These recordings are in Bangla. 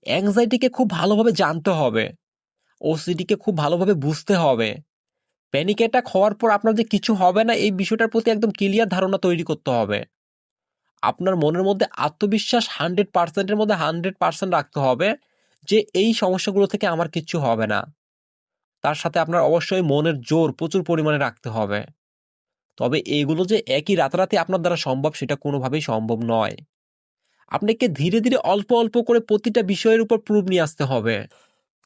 অ্যাংজাইটিকে খুব ভালোভাবে জানতে হবে, ওসিডিকে খুব ভালোভাবে বুঝতে হবে। প্যানিক অ্যাটাক হওয়ার পর আপনার যে কিছু হবে না এই বিষয়টার প্রতি একদম ক্লিয়ার ধারণা তৈরি করতে হবে। আপনার মনের মধ্যে আত্মবিশ্বাস 100% এর মধ্যে 100% রাখতে হবে যে এই সমস্যাগুলো থেকে আমার কিচ্ছু হবে না। তার সাথে আপনার অবশ্যই মনের জোর প্রচুর পরিমাণে রাখতে হবে। তবে এগুলো যে একই রাতারাতি আপনার দ্বারা সম্ভব সেটা কোনোভাবেই সম্ভব নয়। আপনাকে ধীরে ধীরে অল্প অল্প করে প্রতিটা বিষয়ের উপর প্রুফ নিয়ে আসতে হবে।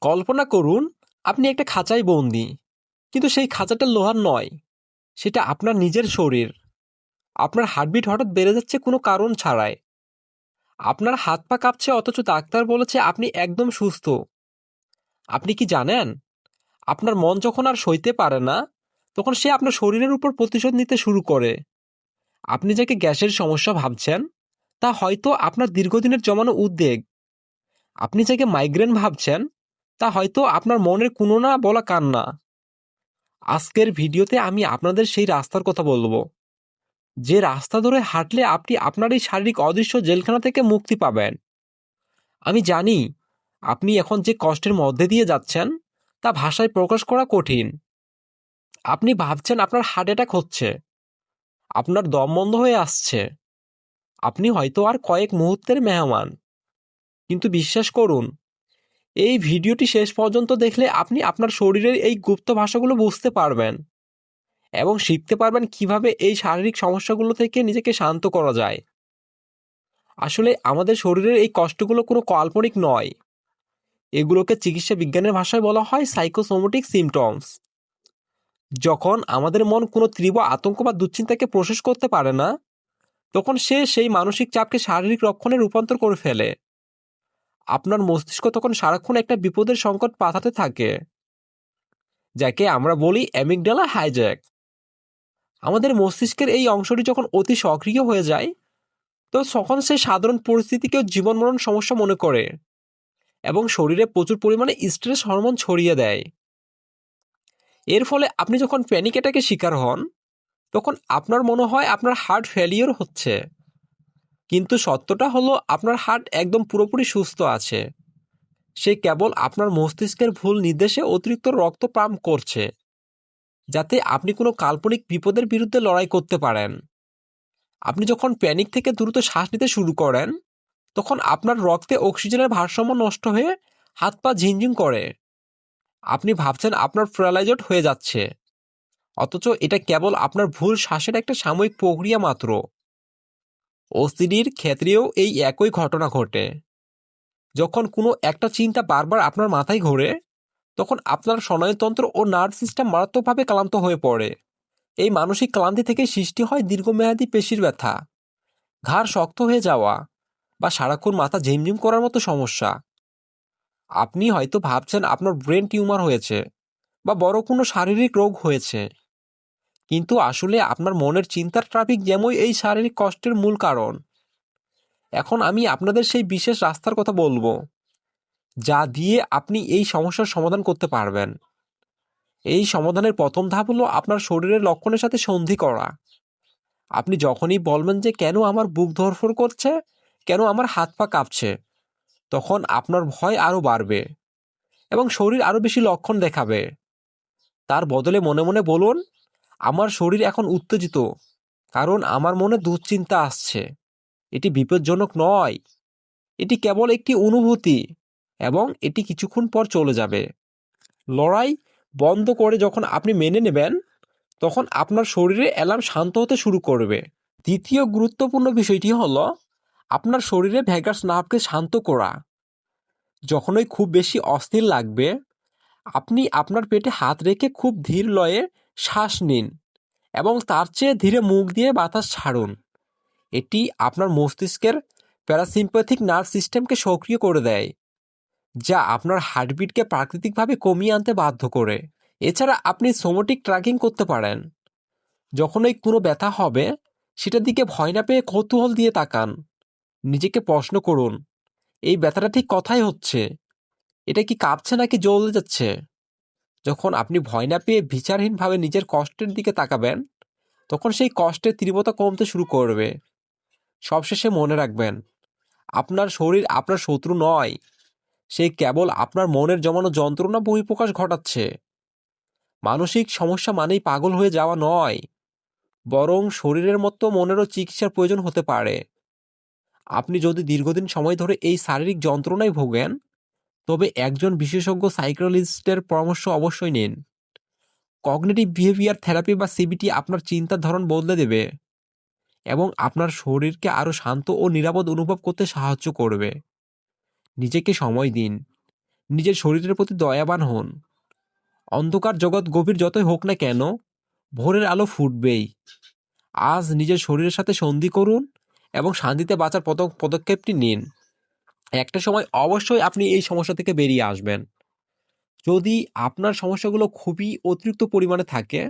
কল্পনা করুন আপনি একটা খাঁচায় বন্দী, কিন্তু সেই খাঁচাটা লোহার নয়, সেটা আপনার নিজের শরীর। আপনার হার্টবিট হঠাৎ বেড়ে যাচ্ছে কোনো কারণ ছাড়াই। আপনার হাত পা কাঁপছে অথচ ডাক্তার বলেছে আপনি একদম সুস্থ। আপনি কি জানেন আপনার মন যখন আর সইতে পারে না তখন সে আপনার শরীরের উপর প্রতিশোধ নিতে শুরু করে। আপনি যাকে গ্যাসের সমস্যা ভাবছেন তা হয়তো আপনার দীর্ঘদিনের জমানো উদ্বেগ। আপনি যাকে মাইগ্রেন ভাবছেন তা হয়তো আপনার মনের কোনো না বলা কান্না। আজকের ভিডিওতে আমি আপনাদের সেই রাস্তার কথা বলবো, যে রাস্তা ধরে হাঁটলে আপনি আপনার এই শারীরিক অদৃশ্য জেলখানা থেকে মুক্তি পাবেন। আমি জানি আপনি এখন যে কষ্টের মধ্যে দিয়ে যাচ্ছেন তা ভাষায় প্রকাশ করা কঠিন। আপনি ভাবছেন আপনার হার্ট অ্যাটাক হচ্ছে, আপনার দম বন্ধ হয়ে আসছে, আপনি হয়তো আর কয়েক মুহূর্তের মেহমান। কিন্তু বিশ্বাস করুন, এই ভিডিওটি শেষ পর্যন্ত দেখলে আপনি আপনার শরীরের এই গুপ্ত ভাষাগুলো বুঝতে পারবেন এবং শিখতে পারবেন কিভাবে এই শারীরিক সমস্যাগুলো থেকে নিজেকে শান্ত করা যায়। আসলে আমাদের শরীরের এই কষ্টগুলো কোনো কাল্পনিক নয়, এগুলোকে চিকিৎসা বিজ্ঞানের ভাষায় বলা হয় সাইকোসোমেটিক সিমটমস। যখন আমাদের মন কোনো তীব্র আতঙ্ক বা দুশ্চিন্তাকে প্রসেস করতে পারে না, তখন সে সেই মানসিক চাপকে শারীরিক রক্ষণে রূপান্তর করে ফেলে। আপনার মস্তিষ্ক তখন সারাক্ষণ একটা বিপদের সংকট পাঠাতে থাকে, যাকে আমরা বলি অ্যামিগডালা হাইজ্যাক। আমাদের মস্তিষ্কের এই অংশটি যখন অতি সক্রিয় হয়ে যায়, তো তখন সে সাধারণ পরিস্থিতিকেও জীবন মরণ সমস্যা মনে করে এবং শরীরে প্রচুর পরিমাণে স্ট্রেস হরমোন ছড়িয়ে দেয়। এর ফলে আপনি যখন প্যানিক অ্যাটাকের শিকার হন তখন আপনার মনে হয় আপনার হার্ট ফেলিওর হচ্ছে, কিন্তু সত্যটা হলো আপনার হার্ট একদম পুরোপুরি সুস্থ আছে। সে কেবল আপনার মস্তিষ্কের ভুল নির্দেশে অতিরিক্ত রক্ত পাম্প করছে, যাতে আপনি কোনো কাল্পনিক বিপদের বিরুদ্ধে লড়াই করতে পারেন। আপনি যখন প্যানিক থেকে দ্রুত শ্বাস নিতে শুরু করেন তখন আপনার রক্তে অক্সিজেনের ভারসাম্য নষ্ট হয়ে হাত পা ঝিনঝিন করে। আপনি ভাবছেন আপনার প্যারালাইজড হয়ে যাচ্ছে, অথচ এটা কেবল আপনার ভুল শ্বাসের একটা সাময়িক প্রক্রিয়া মাত্র। ওসিডির ক্ষেত্রেও এই একই ঘটনা ঘটে। যখন কোনো একটা চিন্তা বারবার আপনার মাথায় ঘোরে তখন আপনার স্নায়ুতন্ত্র ও নার্ভ সিস্টেম মারাত্মকভাবে ক্লান্ত হয়ে পড়ে। এই মানসিক ক্লান্তি থেকে সৃষ্টি হয় দীর্ঘমেয়াদী পেশির ব্যথা, ঘাড় শক্ত হয়ে যাওয়া বা সারাক্ষণ মাথা ঝিমঝিম করার মতো সমস্যা। আপনি হয়তো ভাবছেন আপনার ব্রেন টিউমার হয়েছে বা বড় কোনো শারীরিক রোগ হয়েছে, কিন্তু আসলে আপনার মনের চিন্তার ট্রাফিক জ্যামই এই শারীরিক কষ্টের মূল কারণ। এখন আমি আপনাদের সেই বিশেষ রাস্তার কথা বলবো, যা দিয়ে আপনি এই সমস্যার সমাধান করতে পারবেন। এই সমাধানের প্রথম ধাপ হলো আপনার শরীরের লক্ষণের সাথে সন্ধি করা। আপনি যখনই বলবেন যে কেন আমার বুক ধড়ফড় করছে, কেন আমার হাত পা কাঁপছে, তখন আপনার ভয় আরও বাড়বে এবং শরীর আরও বেশি লক্ষণ দেখাবে। তার বদলে মনে মনে বলুন, আমার শরীর এখন উত্তেজিত কারণ আমার মনে দুশ্চিন্তা আসছে। এটি বিপজ্জনক নয়, এটি কেবল একটি অনুভূতি এবং এটি কিছুক্ষণ পর চলে যাবে। লড়াই বন্ধ করে যখন আপনি মেনে নেবেন তখন আপনার শরীরে অ্যালার্ম শান্ত হতে শুরু করবে। দ্বিতীয় গুরুত্বপূর্ণ বিষয়টি হলো আপনার শরীরে ভ্যাগাস নার্ভকে শান্ত করা। যখনই খুব বেশি অস্থির লাগবে আপনি আপনার পেটে হাত রেখে খুব ধীর লয়ে শ্বাস নিন এবং তার চেয়ে ধীরে মুখ দিয়ে বাতাস ছাড়ুন। এটি আপনার মস্তিষ্কের প্যারাসিম্প্যাথিক নার্ভ সিস্টেমকে সক্রিয় করে দেয়, যা আপনার হার্টবিটকে প্রাকৃতিকভাবে কমিয়ে আনতে বাধ্য করে। এছাড়া আপনি সোমেটিক ট্র্যাকিং করতে পারেন। যখনই কোনো ব্যথা হবে সেটার দিকে ভয় না পেয়ে কৌতূহল দিয়ে তাকান। নিজেকে প্রশ্ন করুন, এই ব্যথাটা ঠিক কোথায় হচ্ছে? এটা কি কাঁপছে নাকি জ্বলে যাচ্ছে? যখন আপনি ভয় না পেয়ে বিচারহীনভাবে নিজের কষ্টের দিকে তাকাবেন তখন সেই কষ্টের তীব্রতা কমতে শুরু করবে। সবশেষে মনে রাখবেন, আপনার শরীর আপনার শত্রু নয়, সে কেবল আপনার মনের জমানো যন্ত্রণা বহিঃপ্রকাশ ঘটাচ্ছে। মানসিক সমস্যা মানেই পাগল হয়ে যাওয়া নয়, বরং শরীরের মতো মনেরও চিকিৎসার প্রয়োজন হতে পারে। আপনি যদি দীর্ঘদিন সময় ধরে এই শারীরিক যন্ত্রণায় ভোগেন, তবে একজন বিশেষজ্ঞ সাইকোলজিস্টের পরামর্শ অবশ্যই নিন। কগনিটিভ বিহেভিয়ার থেরাপি বা সিবিটি আপনার চিন্তার ধরন বদলে দেবে এবং আপনার শরীরকে আরও শান্ত ও নিরাপদ অনুভব করতে সাহায্য করবে। নিজেকে সময় দিন, নিজের শরীরের প্রতি দয়াবান হন। অন্ধকার জগৎ গভীর যতই হোক না কেন, ভোরের আলো ফুটবেই। আজ নিজের শরীরের সাথে সন্ধি করুন এবং শান্তিতে বাঁচার পদক্ষেপটি নিন। একটা সময় অবশ্যই আপনি এই সমস্যা থেকে বেরিয়ে আসবেন। যদি আপনার সমস্যাগুলো খুবই অতিরিক্ত পরিমাণে থাকে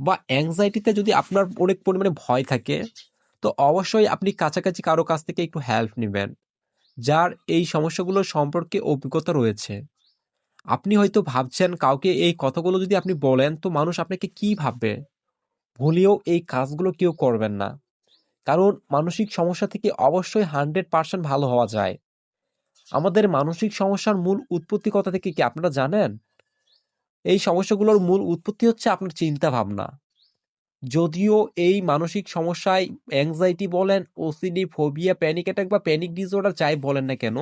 বা অ্যাংজাইটিতে যদি আপনার অনেক পরিমাণে ভয় থাকে, তো অবশ্যই আপনি কাছাকাছি কারো কাছ থেকে একটু হেল্প নেবেন, যার এই সমস্যাগুলো সম্পর্কে অভিজ্ঞতা রয়েছে। আপনি হয়তো ভাবছেন কাউকে এই কথাগুলো যদি আপনি বলেন তো মানুষ আপনাকে কি ভাববে? ভুলেও এই কাজগুলো কেউ করবেন না। কারণ মানসিক সমস্যা থেকে অবশ্যই 100% ভালো হওয়া যায়। আমাদের মানসিক সমস্যার মূল উৎপত্তি কথা থেকে কি আপনারা জানেন? এই সমস্যাগুলোর মূল উৎপত্তি হচ্ছে আপনার চিন্তা ভাবনা। যদিও এই মানসিক সমস্যায় অ্যাংজাইটি বলেন, ওসিডি, ফোবিয়া, প্যানিক অ্যাটাক বা প্যানিক ডিসঅর্ডার যাই বলেন না কেন,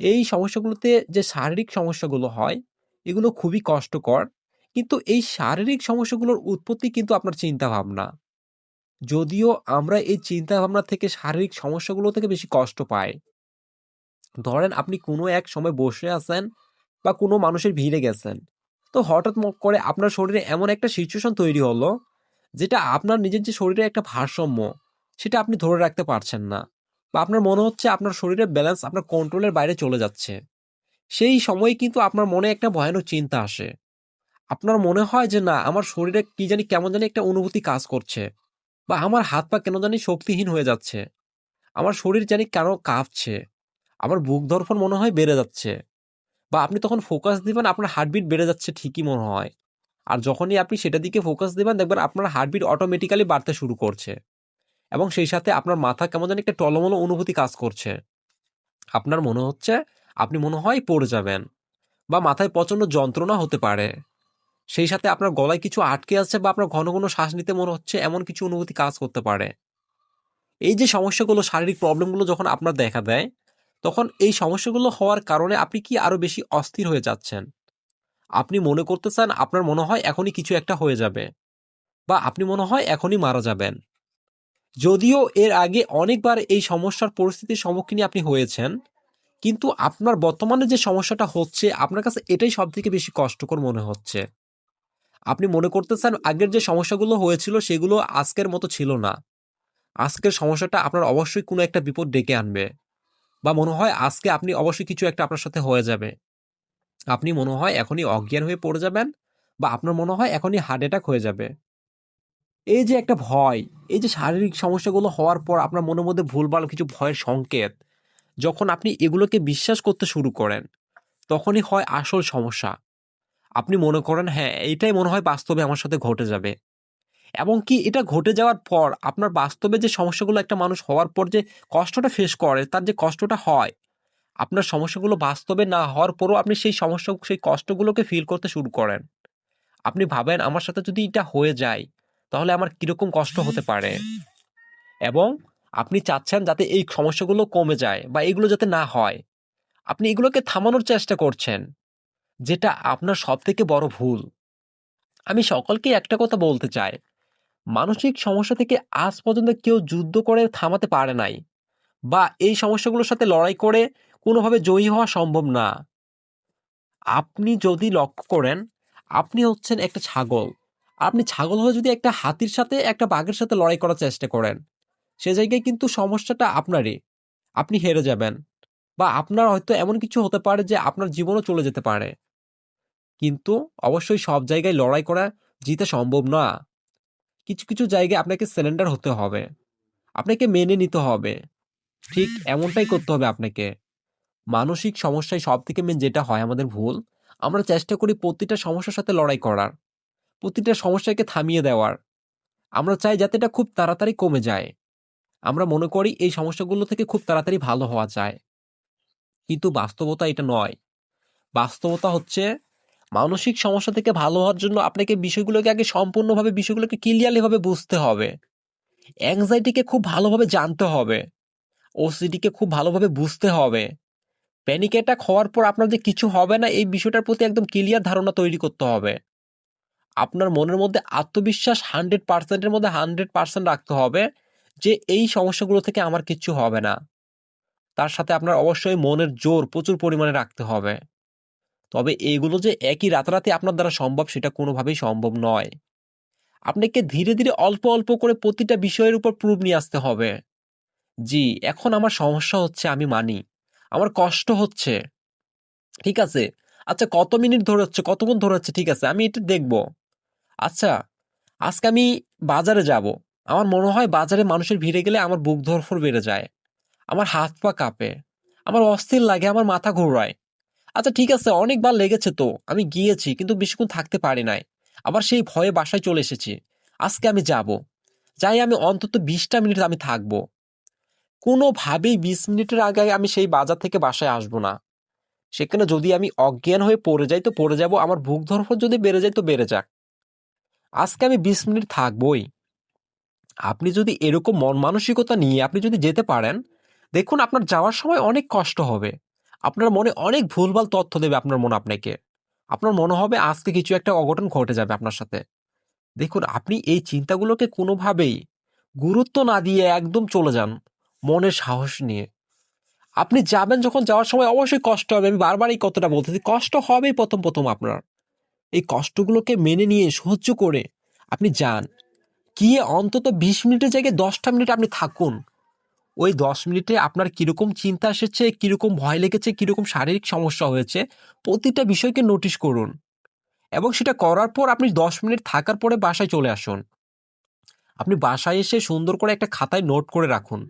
এই সমস্যাগুলোতে যে শারীরিক সমস্যাগুলো হয়, এগুলো খুবই কষ্টকর। কিন্তু এই শারীরিক সমস্যাগুলোর উৎপত্তি কিন্তু আপনার চিন্তাভাবনা। যদিও আমরা এই চিন্তাভাবনা থেকে শারীরিক সমস্যাগুলো থেকে বেশি কষ্ট পাই। ধরেন আপনি কোনো এক সময় বসে আছেন বা কোনো মানুষের ভিড়ে গেছেন। তো হঠাৎ করে আপনার শরীরে এমন একটা সিচুয়েশন তৈরি হলো, যেটা আপনার নিজের যে শরীরের একটা ভারসাম্য, সেটা আপনি ধরে রাখতে পারছেন না। বা আপনার মনে হচ্ছে আপনার শরীরের ব্যালেন্স আপনার কন্ট্রোলের বাইরে চলে যাচ্ছে। সেই সময়ে কিন্তু আপনার মনে একটা ভয়ানক চিন্তা আসে। আপনার মনে হয় যে না, আমার শরীরে কি জানি কেমন জানি একটা অনুভূতি কাজ করছে। বা আমার হাত পা কেন জানি শক্তিহীন হয়ে যাচ্ছে। আমার শরীর জানি কেন কাঁপছে। আমার বুক ধড়ফড় মনে হয় বেড়ে যাচ্ছে। বা আপনি তখন ফোকাস দিবেন, আপনার হার্টবিট বেড়ে যাচ্ছে ঠিকই মনে হয়। আর যখনই আপনি সেটার দিকে ফোকাস দিবেন, দেখবেন আপনার হার্টবিট অটোমেটিক্যালি বাড়তে শুরু করছে। এবং সেই সাথে আপনার মাথা কেমন জানি একটা টলমলো অনুভূতি কাজ করছে। আপনার মনে হচ্ছে আপনি মনে হয় পড়ে যাবেন। বা মাথায় প্রচন্ড যন্ত্রণা হতে পারে। সেই সাথে আপনার গলায় কিছু আটকে আছে বা আপনার ঘন ঘন শ্বাস নিতে মনে হচ্ছে, এমন কিছু অনুভূতি কাজ করতে পারে। এই যে সমস্যাগুলো, শারীরিক প্রবলেমগুলো যখন আপনার দেখা দেয়, তখন এই সমস্যাগুলো হওয়ার কারণে আপনি কি আরো বেশি অস্থির হয়ে যাচ্ছেন। আপনি মনে করতেছেন আপনার মনে হয় এখনই কিছু একটা হয়ে যাবে বা আপনি মনে হয় এখনই মারা যাবেন। যদিও এর আগে অনেকবার এই সমস্যার পরিস্থিতির সম্মুখীন আপনি হয়েছেন, কিন্তু আপনার বর্তমানে যে সমস্যাটা হচ্ছে আপনার কাছে এটাই সবথেকে বেশি কষ্টকর মনে হচ্ছে। আপনি মনে করতেছেন আগের যে সমস্যাগুলো হয়েছিল সেগুলো আজকের মতো ছিল না। আজকের সমস্যাটা আপনার অবশ্যই কোনো একটা বিপদ ডেকে আনবে। বা মনে হয় আজকে আপনি অবশ্যই কিছু একটা আপনার সাথে হয়ে যাবে। আপনি মনে হয় এখনই অজ্ঞান হয়ে পড়ে যাবেন বা আপনার মনে হয় এখনই হার্ট অ্যাটাক হয়ে যাবে। এই যে একটা ভয়, এই যে শারীরিক সমস্যাগুলো হওয়ার পর আপনার মনের মধ্যে ভুলভাল কিছু ভয়ের সংকেত, যখন আপনি এগুলোকে বিশ্বাস করতে শুরু করেন, তখনই হয় আসল সমস্যা। আপনি মনে করেন হ্যাঁ, এইটাই মনে হয় বাস্তবে আমার সাথে ঘটে যাবে। এবং কি এটা ঘটে যাওয়ার পর আপনার বাস্তবে যে সমস্যাগুলো একটা মানুষ হওয়ার পর যে কষ্টটা ফেস করে, তার যে কষ্টটা হয়, আপনার সমস্যাগুলো বাস্তবে না হওয়ার পরও আপনি সেই সমস্যা, সেই কষ্টগুলোকে ফিল করতে শুরু করেন। আপনি ভাবেন আমার সাথে যদি এটা হয়ে যায়, তাহলে আমার কিরকম কষ্ট হতে পারে। এবং আপনি চাচ্ছেন যাতে এই সমস্যাগুলো কমে যায় বা এগুলো যাতে না হয়। আপনি এগুলোকে থামানোর চেষ্টা করছেন, যেটা আপনার সবথেকে বড় ভুল। আমি সকলকে একটা কথা বলতে চাই, মানসিক সমস্যা থেকে আজ পর্যন্ত কেউ যুদ্ধ করে থামাতে পারে নাই বা এই সমস্যাগুলোর সাথে লড়াই করে কোনোভাবে জয়ী হওয়া সম্ভব না। আপনি যদি লক্ষ্য করেন, আপনি হচ্ছেন একটা ছাগল। আপনি ছাগল হয়ে যদি একটা হাতির সাথে, একটা বাঘের সাথে লড়াই করার চেষ্টা করেন, সে জায়গায় কিন্তু সমস্যাটা আপনারই। আপনি হেরে যাবেন বা আপনার হয়তো এমন কিছু হতে পারে যে আপনার জীবনও চলে যেতে পারে। কিন্তু অবশ্যই সব জায়গায় লড়াই করা জিতা সম্ভব না। কিছু, কিছু জায়গায় আপনাকে সারেন্ডার হতে হবে। আপনাকে মেনে নিতে হবে। ঠিক এমনটাই করতে হবে আপনাকে। মানসিক সমস্যায় সবথেকে মেইন যেটা হয় আমাদের ভুল, আমরা চেষ্টা করি প্রতিটা সমস্যার সাথে লড়াই করার, প্রতিটা সমস্যাকে থামিয়ে দেওয়ার। আমরা চাই যাতে এটা খুব তাড়াতাড়ি কমে যায়। আমরা মনে করি এই সমস্যাগুলো থেকে খুব তাড়াতাড়ি ভালো হওয়া যায়। কিন্তু বাস্তবতা এটা নয়। বাস্তবতা হচ্ছে মানসিক সমস্যা থেকে ভালো হওয়ার জন্য আপনাকে বিষয়গুলোকে আগে সম্পূর্ণভাবে বিষয়গুলোকে ক্লিয়ারলি ভাবে বুঝতে হবে। অ্যাংজাইটিকে খুব ভালোভাবে জানতে হবে। ওসিডিকে খুব ভালোভাবে বুঝতে হবে। প্যানিক অ্যাটাক হওয়ার পর আপনার যে কিছু হবে না এই বিষয়টার প্রতি একদম ক্লিয়ার ধারণা তৈরি করতে হবে। আপনার মনের মধ্যে আত্মবিশ্বাস 100% এর মধ্যে 100% রাখতে হবে যে এই সমস্যাগুলো থেকে আমার কিচ্ছু হবে না। তার সাথে আপনার অবশ্যই মনের জোর প্রচুর পরিমাণে রাখতে হবে। তবে এগুলো যে একই রাতারাতি আপনার দ্বারা সম্ভব সেটা কোনোভাবেই সম্ভব নয়। আপনাকে ধীরে, ধীরে অল্প, অল্প করে প্রতিটা বিষয়ের উপর প্রুফ নিয়ে আসতে হবে। জি, এখন আমার সমস্যা হচ্ছে আমি মানি। আমার কষ্ট হচ্ছে। ঠিক আছে। আচ্ছা কত মিনিট ধরে হচ্ছে, কতক্ষণ ধরে হচ্ছে ঠিক আছে আমি এটা দেখব। আচ্ছা, আজকে আমি বাজারে যাব। আমার মনে হয় বাজারে মানুষের ভিড়ে গেলে আমার বুক ধড়ফড় বেড়ে যায়। আমার হাত পা কাঁপে। আমার অস্থির লাগে, আমার মাথা ঘোরায়। আচ্ছা ঠিক আছে অনেকবার লেগেছে তো। আমি গিয়েছি কিন্তু বেশিক্ষণ থাকতে পারি নাই। আবার সেই ভয়ে বাসায় চলে এসেছি। আজকে আমি যাব। যাই আমি অন্তত ২০টা মিনিট আমি থাকব। কোনোভাবেই ২০ মিনিটের আগে আমি সেই বাজার থেকে বাসায় আসব না। সেখানে যদি আমি অজ্ঞান হয়ে পড়ে যাই তো পড়ে যাব। আমার বুক ধড়ফড় যদি বেড়ে যায় তো বেড়ে যাক। আজকে আমি ২০ মিনিট থাকবই। আপনি যদি এরকম মন মানসিকতা নিয়ে আপনি যদি যেতে পারেন, দেখুন আপনার যাওয়ার সময় অনেক কষ্ট হবে। আপনার মনে অনেক ভুলভাল তথ্য দেবে আপনার মন আপনাকে। আপনার মনে হবে আজকে কিছু একটা অঘটন ঘটে যাবে আপনার সাথে। দেখুন আপনি এই চিন্তাগুলোকে কোনোভাবেই গুরুত্ব না দিয়ে একদম চলে যান, মনের সাহস নিয়ে। আপনি যাবেন যখন যাওয়ার সময় অবশ্যই কষ্ট হবে। আমি বারবার এই কথাটা বলতেছি। কষ্ট হবেই ১ম আপনার। এই কষ্টগুলোকে মেনে নিয়ে সহ্য করে আপনি যান। গিয়ে অন্তত ২০ মিনিটের জায়গায় ১০টা মিনিট আপনি থাকুন। ওই ১০ মিনিটে আপনার কিরকম চিন্তা এসেছে, কিরকম ভয় লেগেছে, কিরকম শারীরিক সমস্যা হয়েছে, প্রতিটা বিষয়কে নোটিস করুন। এবং সেটা করার পর আপনি ১০ মিনিট থাকার পরে বাসায় চলে আসুন। আপনি বাসায় এসে সুন্দর করে একটা খাতায় নোট করে রাখুন।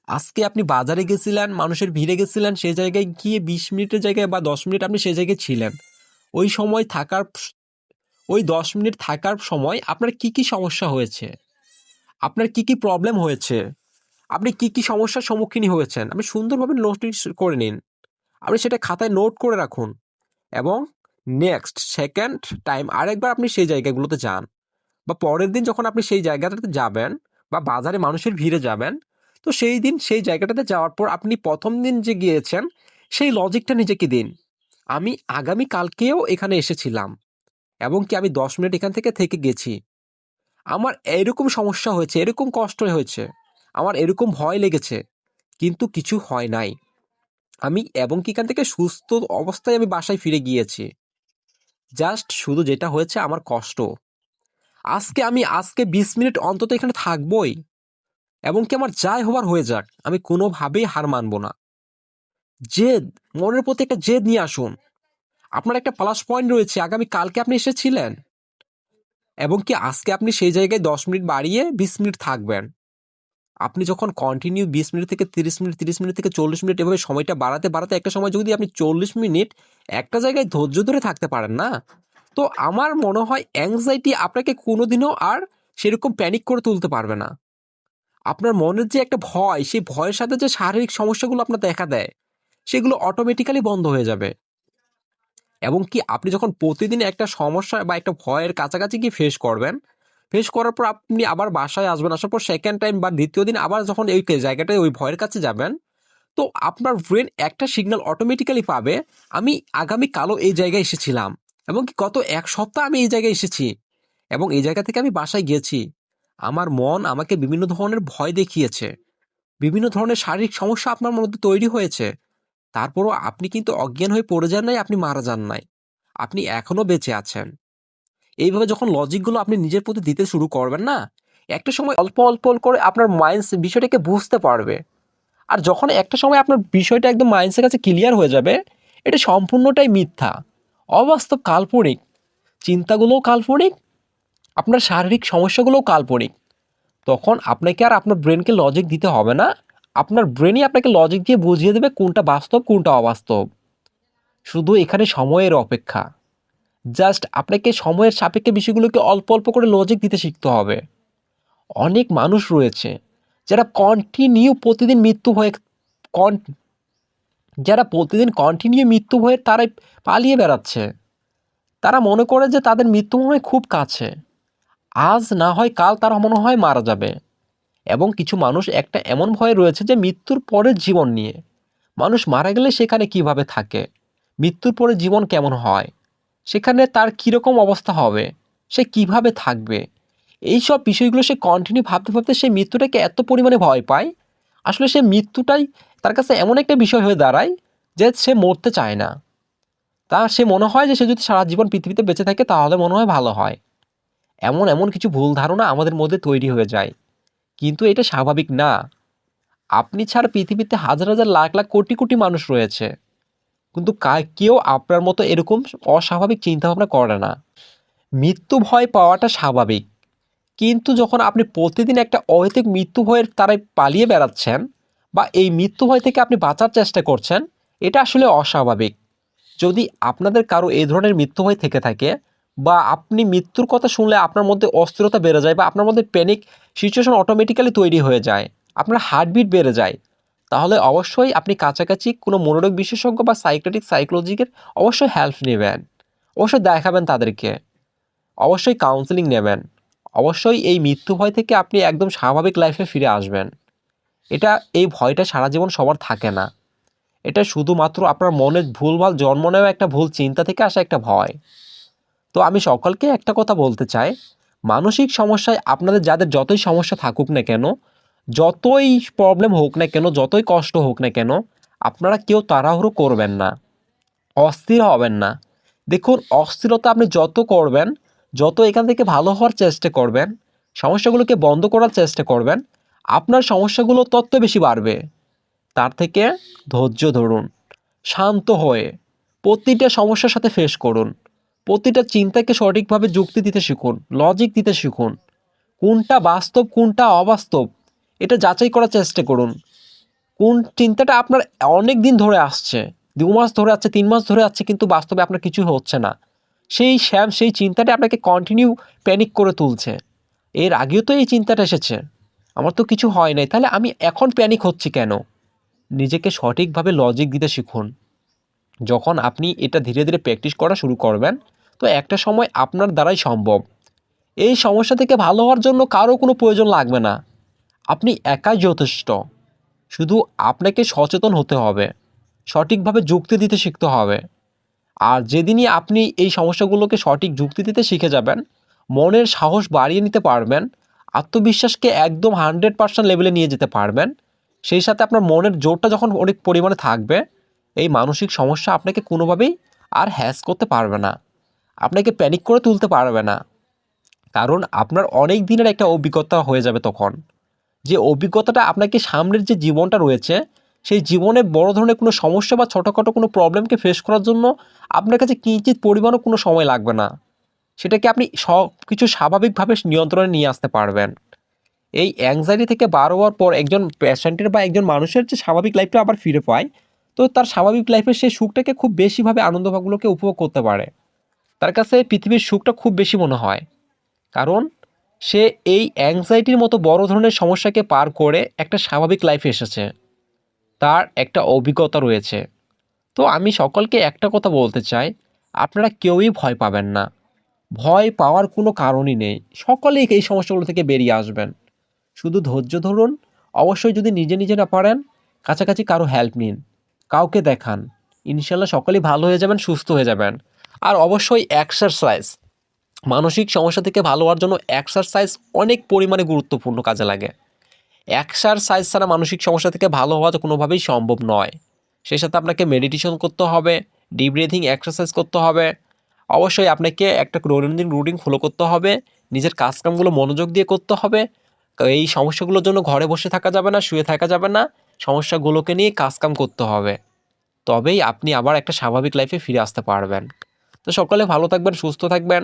আজকে আপনি বাজারে গেছিলেন, মানুষের ভিড়ে গেছিলেন, সেই জায়গায় গিয়ে ২০ মিনিটের জায়গায় বা ১০ মিনিট আপনি সেই জায়গায় ছিলেন। ওই সময় থাকার ওই ১০ মিনিট থাকার সময় আপনার কি, কি সমস্যা হয়েছে? আপনার কি, কি প্রবলেম হয়েছে? আপনি কি, কি সমস্যার সম্মুখীন হয়েছেন? আপনি সুন্দরভাবে নোটিস করে নিন। আপনি সেটা খাতায় নোট করে রাখুন এবং নেক্সট সেকেন্ড টাইম আরেকবার আপনি সেই জায়গাগুলোতে যান বা পরের দিন যখন আপনি সেই জায়গাটাতে যাবেন বা বাজারে মানুষের ভিড়ে যাবেন, তো সেই দিন সেই জায়গাটাতে যাওয়ার পর আপনি ১ম দিন যে গিয়েছেন, সেই লজিকটা নিজেকে দিন। আমি আগামী কালকেও এখানে এসেছিলাম এবং কি আমি ১০ মিনিট এখান থেকে গেছি। আমার এরকম সমস্যা হয়েছে, এরকম কষ্ট হয়েছে, আমার এরকম ভয় লেগেছে, কিন্তু কিছু হয় নাই। আমি এবং কি এখান থেকে সুস্থ অবস্থায় আমি বাসায় ফিরে গিয়েছি। জাস্ট শুধু যেটা হয়েছে আমার কষ্ট। আজকে ২০ মিনিট অন্তত এখানে থাকবই এবং কি আমার যাই হবার হয়ে যাক, আমি কোনোভাবেই হার মানব না। জেদ, মনের প্রতি একটা জেদ নিয়ে আসুন। আপনার একটা প্লাস পয়েন্ট রয়েছে, আগামী কালকে আপনি এসেছিলেন এবং কি আজকে আপনি সেই জায়গায় ১০ মিনিট বাড়িয়ে ২০ মিনিট থাকবেন। আপনি যখন কন্টিনিউ ২০ মিনিট থেকে ৩০ মিনিট, ৩০ মিনিট থেকে ৪০ মিনিট এভাবে সময়টা বাড়াতে, বাড়াতে একটা সময় যদি আপনি ৪০ মিনিট একটা জায়গায় ধৈর্য ধরে থাকতে পারেন না? তো আমার মনে হয় অ্যাংজাইটি আপনাকে কোনোদিনও আর সেরকম প্যানিক করে তুলতে পারবে না। আপনার মনের যে একটা ভয়, সেই ভয়ের সাথে যে শারীরিক সমস্যাগুলো আপনার দেখা দেয়, সেগুলো অটোমেটিক্যালি বন্ধ হয়ে যাবে। এবং কি আপনি যখন প্রতিদিন একটা সমস্যা বা একটা ভয়ের কাছাকাছি গিয়ে ফেস করবেন, ফেস করার পর আপনি আবার বাসায় আসবেন, আসার পর সেকেন্ড টাইম বা দ্বিতীয় দিন আবার যখন ওই জায়গাটায় ওই ভয়ের কাছে যাবেন, তো আপনার ব্রেন একটা সিগন্যাল অটোমেটিক্যালি পাবে, আমি আগামীকালও এই জায়গায় এসেছিলাম এবং কি গত ১ সপ্তাহ আমি এই জায়গায় এসেছি এবং এই জায়গা থেকে আমি বাসায় গিয়েছি। আমার মন আমাকে বিভিন্ন ধরনের ভয় দেখিয়েছে। বিভিন্ন ধরনের শারীরিক সমস্যা আপনার মধ্যে তৈরি হয়েছে। তারপরও আপনি কিন্তু অজ্ঞান হয়ে পড়ে যান নাই, আপনি মারা যান নাই। আপনি এখনো বেঁচে আছেন। এইভাবে যখন লজিকগুলো আপনি নিজের প্রতি দিতে শুরু করবেন না, একটা সময় অল্প, অল্প করে আপনার মাইন্ড বিষয়টাকে বুঝতে পারবে। আর যখন একটা সময় আপনার বিষয়টা একদম মাইন্ডসের কাছে ক্লিয়ার হয়ে যাবে, এটা সম্পূর্ণটাই মিথ্যা, অবাস্তব, কাল্পনিক। চিন্তাগুলোও কাল্পনিক, আপনার শারীরিক সমস্যাগুলোও কাল্পনিক। তখন আপনাকে আর আপনার ব্রেনকে লজিক দিতে হবে না। আপনার ব্রেনই আপনাকে লজিক দিয়ে বুঝিয়ে দেবে কোনটা বাস্তব, কোনটা অবাস্তব। শুধু এখানে সময়ের অপেক্ষা। জাস্ট আপনাকে সময়ের সাপেক্ষে বিষয়গুলোকে অল্প, অল্প করে লজিক দিতে শিখতে হবে। অনেক মানুষ রয়েছে যারা কন্টিনিউ প্রতিদিন মৃত্যু হয়ে কন যারা প্রতিদিন কন্টিনিউ মৃত্যু ভয়ে তারাই পালিয়ে বেড়াচ্ছে, তারা মনে করে যে তাদের মৃত্যু মনে হয় খুব কাছে, আজ না হয় কাল তারা মনে হয় মারা যাবে। এবং কিছু মানুষ একটা এমন ভয়ে রয়েছে যে মৃত্যুর পরের জীবন নিয়ে, মানুষ মারা গেলে সেখানে কিভাবে থাকে, মৃত্যুর পরে জীবন কেমন হয়, সেখানে তার কীরকম অবস্থা হবে, সে কিভাবে থাকবে, এই সব বিষয়গুলো সে কন্টিনিউ ভাবতে ভাবতে সে মৃত্যুটাকে এত পরিমাণে ভয় পায়, আসলে সে মৃত্যুটাই তার কাছে এমন একটা বিষয় হয়ে দাঁড়ায় যে সে মরতে চায় না। সে মনে হয় যে সে যদি সারা জীবন পৃথিবীতে বেঁচে থাকে তাহলে মনে হয় ভালো হয়। এমন এমন কিছু ভুল ধারণা আমাদের মধ্যে তৈরি হয়ে যায়, কিন্তু এটা স্বাভাবিক না। আপনি ছাড়া পৃথিবীতে হাজার হাজার লাখ লাখ কোটি কোটি মানুষ রয়েছে, কিন্তু কেউ আপনার মতো এরকম অস্বাভাবিক চিন্তাভাবনা করে না। মৃত্যু ভয় পাওয়াটা স্বাভাবিক, কিন্তু যখন আপনি প্রতিদিন একটা অহেতুক মৃত্যু ভয়ের তারাই পালিয়ে বেড়াচ্ছেন বা এই মৃত্যু ভয় থেকে আপনি বাঁচার চেষ্টা করছেন, এটা আসলে অস্বাভাবিক। যদি আপনাদের কারো এই ধরনের মৃত্যু ভয় থেকে থাকে বা আপনি মৃত্যুর কথা শুনলে আপনার মধ্যে অস্থিরতা বেড়ে যায় বা আপনার মধ্যে প্যানিক সিচুয়েশন অটোমেটিক্যালি তৈরি হয়ে যায়, আপনার হার্টবিট বেড়ে যায়, তাহলে অবশ্যই আপনি কাছাকাছি কোনো মনোরোগ বিশেষজ্ঞ বা সাইকোলজিকের অবশ্যই হেল্প নেবেন, অবশ্যই দেখাবেন তাদেরকে, অবশ্যই কাউন্সেলিং নেবেন। অবশ্যই এই মৃত্যু ভয় থেকে আপনি একদম স্বাভাবিক লাইফে ফিরে আসবেন। এই ভয়টা সারা জীবন সবার থাকে না, এটা শুধুমাত্র আপনার মনের ভুলভাল জন্ম নেওয়া একটা ভুল চিন্তা থেকে আসা একটা ভয়। তো আমি সকলকে একটা কথা বলতে চাই, মানসিক সমস্যায় আপনাদের যাদের যতই সমস্যা থাকুক না কেন, যতই প্রবলেম হোক না কেন, যতই কষ্ট হোক না কেন, আপনারা কেউ তাড়াহুড়ো করবেন না, অস্থির হবেন না। দেখুন, অস্থিরতা আপনি যত করবেন, যত এখান থেকে ভালো হওয়ার চেষ্টা করবেন, সমস্যাগুলোকে বন্ধ করার চেষ্টা করবেন, আপনার সমস্যাগুলো তত বেশি বাড়বে। তার থেকে ধৈর্য ধরুন, শান্ত হয়ে প্রতিটা সমস্যার সাথে ফেস করুন, প্রতিটা চিন্তাকে সঠিকভাবে যুক্তি দিতে শিখুন, লজিক দিতে শিখুন, কোনটা বাস্তব কোনটা অবাস্তব এটা যাচাই করার চেষ্টা করুন। কোন চিন্তাটা আপনার অনেক দিন ধরে আসছে, 2 মাস ধরে আসছে, 3 মাস ধরে আসছে, কিন্তু বাস্তবে আপনার কিছু হচ্ছে না, সেই চিন্তাটা আপনাকে কন্টিনিউ প্যানিক করে তুলছে। এর আগেও তো এই চিন্তাটা এসেছে, আমার তো কিছু হয় নাই, তাহলে আমি এখন প্যানিক হচ্ছি কেন? নিজেকে সঠিকভাবে লজিক দিতে শিখুন। যখন আপনি এটা ধীরে ধীরে প্র্যাকটিস করা শুরু করবেন, তো একটা সময় আপনার দ্বারাই সম্ভব। এই সমস্যা থেকে ভালো হওয়ার জন্য কারো কোনো প্রয়োজন লাগবে না, আপনি একাই যথেষ্ট। শুধু আপনাকে সচেতন হতে হবে, সঠিকভাবে যুক্তি দিতে শিখতে হবে। আর যেদিনই আপনি এই সমস্যাগুলোকে সঠিক যুক্তি দিতে শিখে যাবেন, মনের সাহস বাড়িয়ে নিতে পারবেন, আত্মবিশ্বাসকে একদম 100% লেভেলে নিয়ে যেতে পারবেন, সেই সাথে আপনার মনের জোরটা যখন অনেক পরিমাণে থাকবে, এই মানসিক সমস্যা আপনাকে কোনোভাবেই আর হ্যাস করতে পারবে না, আপনাকে প্যানিক করে তুলতে পারবে না। কারণ আপনার অনেক দিনের একটা অভিজ্ঞতা হয়ে যাবে তখন, যে অভিজ্ঞতাটা আপনাকে সামনের যে জীবনটা রয়েছে, সেই জীবনে বড় ধরনের কোনো সমস্যা বা ছোটোখাটো কোনো প্রবলেমকে ফেস করার জন্য আপনার কাছে কিঞ্চিৎ পরিমাণও কোনো সময় লাগবে না, সেটাকে আপনি সব কিছু স্বাভাবিকভাবে নিয়ন্ত্রণে নিয়ে আসতে পারবেন। এই অ্যাংজাইটি থেকে বার হওয়ার পর একজন পেশেন্টের বা একজন মানুষের যে স্বাভাবিক লাইফটা আবার ফিরে পায়, তো তার স্বাভাবিক লাইফের সেই সুখটাকে খুব বেশিভাবে আনন্দভাবগুলোকে উপভোগ করতে পারে, তার কাছে পৃথিবীর সুখটা খুব বেশি মনে হয়। কারণ সে এই অ্যাংজাইটির মতো বড় ধরনের সমস্যাকে পার করে একটা স্বাভাবিক লাইফে এসেছে, তার একটা অভিজ্ঞতা রয়েছে। তো আমি সকলকে একটা কথা বলতে চাই, আপনারা কেউই ভয় পাবেন না, ভয় পাওয়ার কোনো কারণই নেই, সকলেই এই সমস্যাগুলো থেকে বেরিয়ে আসবেন। শুধু ধৈর্য ধরুন, অবশ্যই যদি নিজে নিজে না পারেন, কাছাকাছি কারো হেল্প নিন, কাউকে দেখান, ইনশাল্লাহ সকলেই ভালো হয়ে যাবেন, সুস্থ হয়ে যাবেন। আর অবশ্যই এক্সারসাইজ, মানসিক সমস্যা থেকে ভালো হওয়ার জন্য এক্সারসাইজ অনেক পরিমাণে গুরুত্বপূর্ণ কাজে লাগে। এক্সারসাইজ ছাড়া মানসিক সমস্যা থেকে ভালো হওয়া তো কোনোভাবেই সম্ভব নয়। সেই সাথে আপনাকে মেডিটেশন করতে হবে, ডিপ ব্রিথিং এক্সারসাইজ করতে হবে, অবশ্যই আপনাকে একটা দৈনন্দিন রুটিন ফলো করতে হবে, নিজের কাজকামগুলো মনোযোগ দিয়ে করতে হবে। এই সমস্যাগুলোর জন্য ঘরে বসে থাকা যাবে না, শুয়ে থাকা যাবে না, সমস্যাগুলোকে নিয়ে কাজকাম করতে হবে, তবেই আপনি আবার একটা স্বাভাবিক লাইফে ফিরে আসতে পারবেন। তো সকলে ভালো থাকবেন, সুস্থ থাকবেন।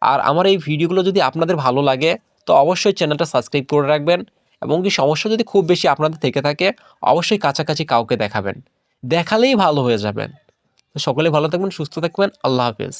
আর আমার এই ভিডিওগুলো যদি আপনাদের ভালো লাগে, তো অবশ্যই চ্যানেলটা সাবস্ক্রাইব করে রাখবেন, এবং কি সমস্যা যদি খুব বেশি আপনাদের থেকে থাকে, অবশ্যই কাছাকাছি কাউকে দেখাবেন, দেখালেই ভালো হয়ে যাবেন। তো সকলে ভালো থাকবেন, সুস্থ থাকবেন। আল্লাহ হাফেজ।